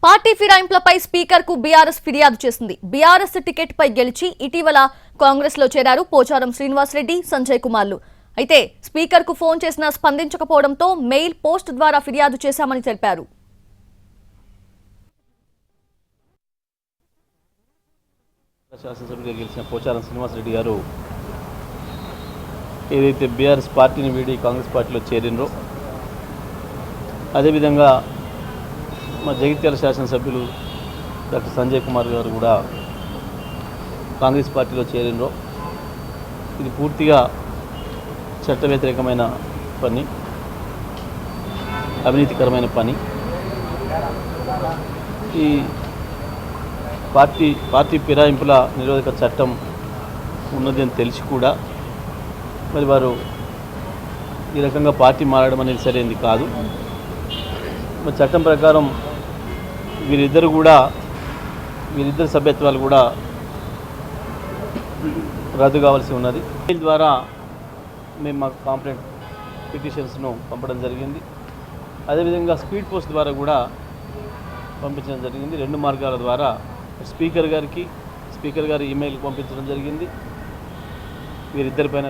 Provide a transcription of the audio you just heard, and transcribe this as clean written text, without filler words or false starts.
Party ఫిరాయింపులపై speaker కు BRS ఫిర్యాదు చేసింది. బీఆర్ఎస్ టికెట్ పై గెలిచి ఇటీవల కాంగ్రెస్ లో చేరారు పోచారం శ్రీనివాస్ రెడ్డి, సంజయ్ కుమార్లు. అయితే స్పీకర్ కు ఫోన్ చేసినా స్పందించకపోవడంతో మెయిల్ పోస్ట్ ద్వారా ఫిర్యాదు చేశామని తెలిపారు. శాసనసభ్యుడిగా గెలిచిన పోచారం శ్రీనివాస్ రెడ్డి గారు ఏదైతే బీఆర్ఎస్ పార్టీని వీడి కాంగ్రెస్ పార్టీలో చేరినరో అదేవిధంగా మా జగిత్యాల శాసనసభ్యులు డాక్టర్ సంజయ్ కుమార్ గారు కూడా కాంగ్రెస్ పార్టీలో చేరినరో ఇది పూర్తిగా చట్ట వ్యతిరేకమైన పని, అవినీతికరమైన పని. ఈ పార్టీ ఫిరాయింపుల నిరోధక చట్టం ఉన్నది అని తెలిసి కూడా మరి వారు ఈ రకంగా పార్టీ మారడం అనేది సరైనది కాదు. మరి చట్టం ప్రకారం వీరిద్దరు సభ్యత్వాలు కూడా రద్దు కావాల్సి ఉన్నది. దీని ద్వారా మేము మా కాంప్లైంట్ పిటిషన్స్ను పంపడం జరిగింది. అదేవిధంగా స్పీడ్ పోస్ట్ ద్వారా కూడా పంపించడం జరిగింది. 2 మార్గాల ద్వారా స్పీకర్ గారు ఈమెయిల్ పంపించడం జరిగింది. వీరిద్దరిపైన